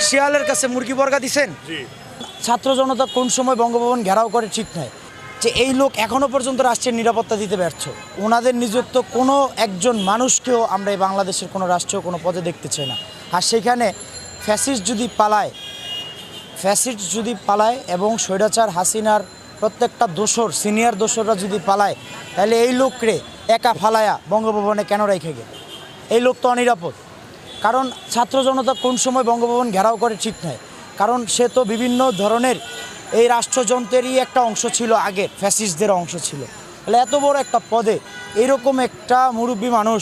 শিয়ালের কাছে মুরগি বর্গা দিছেন। ছাত্র জনতা কোন সময় বঙ্গভবন ঘেরাও করে ঠিক নাই, যে এই লোক এখনো পর্যন্ত রাষ্ট্রের নিরাপত্তা দিতে ব্যর্থ। ওনাদের নিযুক্ত কোনো একজন মানুষকেও আমরা এই বাংলাদেশের কোনো রাষ্ট্রীয় কোনো পদে দেখতে চাই না। আর সেখানে ফ্যাসিস্ট যদি পালায় এবং স্বৈরাচার হাসিনার প্রত্যেকটা দোসর সিনিয়র দোসররা যদি পালায়, তাহলে এই লোকরে একা ফালায়া বঙ্গভবনে কেন রেখে গেল? এই লোক তো অনিরাপদ। কারণ ছাত্র জনতা কোন সময় বঙ্গভবন ঘেরাও করে ঠিক নাই, কারণ সে তো বিভিন্ন ধরনের এই রাষ্ট্রযন্ত্রেরই একটা অংশ ছিল, আগে ফ্যাসিস্টদের অংশ ছিল। তাহলে এত বড় একটা পদে এরকম একটা মুরব্বী মানুষ,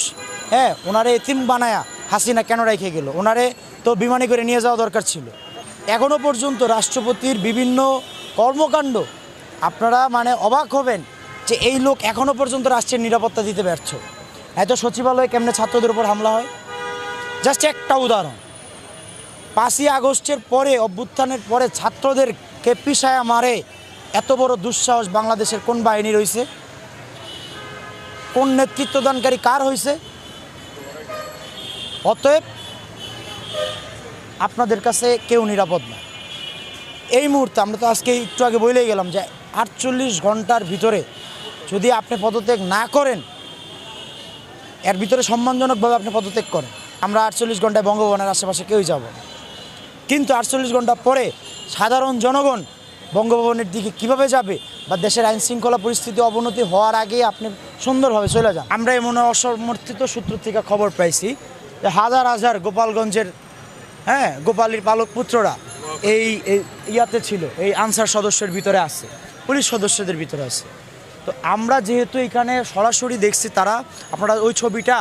ওনারে এতিম বানায়া হাসিনা কেন রেখে গেল? ওনারে তো বিমানে করে নিয়ে যাওয়া দরকার ছিল। এখনও পর্যন্ত রাষ্ট্রপতির বিভিন্ন কর্মকাণ্ড আপনারা অবাক হবেন যে এই লোক এখনও পর্যন্ত রাষ্ট্রের নিরাপত্তা দিতে ব্যর্থ। এত সচিবালয়ে কেমনে ছাত্রদের উপর হামলা হয়? জাস্ট একটা উদাহরণ, 5ই আগস্টের পরে, অভ্যুত্থানের পরে ছাত্রদেরকে পিষায়া মারে এত বড় দুঃসাহস বাংলাদেশের কোন বাহিনী রয়েছে? কোন নেতৃত্বদানকারী কার হয়েছে? অতএব আপনাদের কাছে কেউ নিরাপদ না এই মুহূর্তে। আমরা তো আজকে একটু আগে বলেই গেলাম যে 48 ঘন্টার ভিতরে যদি আপনি পদত্যাগ না করেন, এর ভিতরে সম্মানজনকভাবে আপনি পদত্যাগ করেন, আমরা 48 ঘন্টায় বঙ্গভবনের আশেপাশে কেউই যাব না। কিন্তু 48 ঘন্টা পরে সাধারণ জনগণ বঙ্গভবনের দিকে কিভাবে যাবে, বা দেশের আইনশৃঙ্খলা পরিস্থিতি অবনতি হওয়ার আগে আপনি সুন্দরভাবে চলে যান। আমরা এমন অসমর্থিত সূত্র থেকে খবর পাইছি যে হাজার হাজার গোপালগঞ্জের গোপালীর পালক পুত্ররা এই ইয়াতে ছিল, এই আনসার সদস্যের ভিতরে আছে, পুলিশ সদস্যদের ভিতরে আছে। তো আমরা যেহেতু এখানে সরাসরি দেখছি, আপনারা ওই ছবিটা,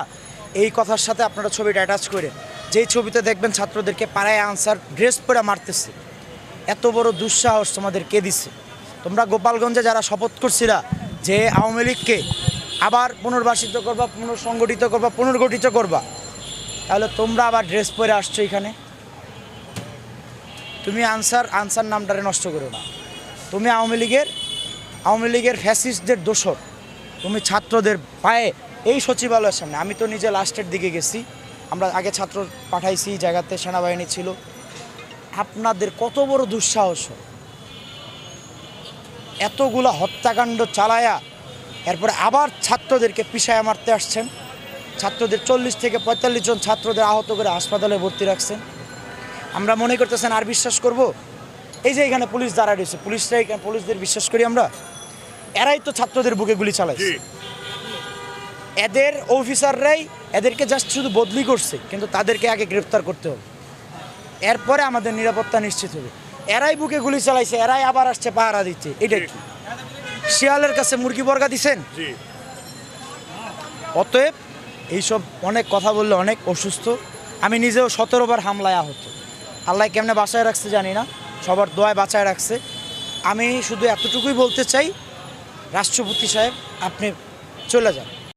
এই কথার সাথে আপনারা ছবিটা অ্যাটাচ করেন, যেই ছবিতে দেখবেন ছাত্রদেরকে পাড়ায় আনসার ড্রেস পরে মারতেছে। এত বড় দুঃসাহস তোমাদের কে দিচ্ছে? তোমরা গোপালগঞ্জে যারা শপথ করছিলা যে আওয়ামী লীগকে আবার পুনর্বাসিত করবা, পুনর্সংগঠিত করবা, পুনর্গঠিত করবা, তাহলে তোমরা আবার ড্রেস পরে আসছো এখানে। তুমি আনসার নামটারে নষ্ট করো না। তুমি আওয়ামী লীগের ফ্যাসিস্টদের দোসর। তুমি ছাত্রদের পায়ে এই সচিবালয়ের সামনে, আমি তো নিজে লাস্টের দিকে গেছি, আমরা আগে ছাত্র পাঠাইছি জায়গাতে, সেনাবাহিনী ছিল। আপনাদের কত বড় দুঃসাহস, এতগুলা হত্যাকাণ্ড চালায়া এরপরে আবার ছাত্রদেরকে পিষায়া মারতে আসছেন। ছাত্রদের 40 থেকে 45 জন ছাত্রদের আহত করে হাসপাতালে ভর্তি রাখছেন। আমরা মনে করতেছেন আর বিশ্বাস করব? এই যে এখানে পুলিশ দাঁড়ায় রয়েছে, পুলিশদের বিশ্বাস করি আমরা? এরাই তো ছাত্রদের বুকে গুলি চালাইছে। এদের অফিসাররাই এদেরকে জাস্ট শুধু বদলি করছে, কিন্তু তাদেরকে আগে গ্রেফতার করতে হবে, এরপরে আমাদের নিরাপত্তা নিশ্চিত হবে। এরাই বুকে গুলি চালাইছে, এরাই আবার আসছে পাহারা দিচ্ছে। এটা কি শিয়ালের কাছে মুরগি বর্গা দিছেন? অতএব এইসব অনেক কথা বললে অনেক অসুস্থ। আমি নিজেও 17 বার হামলায় আহত। আল্লাহ কেমনে বাঁচায় রাখছে জানি না, সবার দোয়ায় বাঁচায় রাখছে। আমি শুধু এতটুকুই বলতে চাই, রাষ্ট্রপতি সাহেব আপনি চলে যান।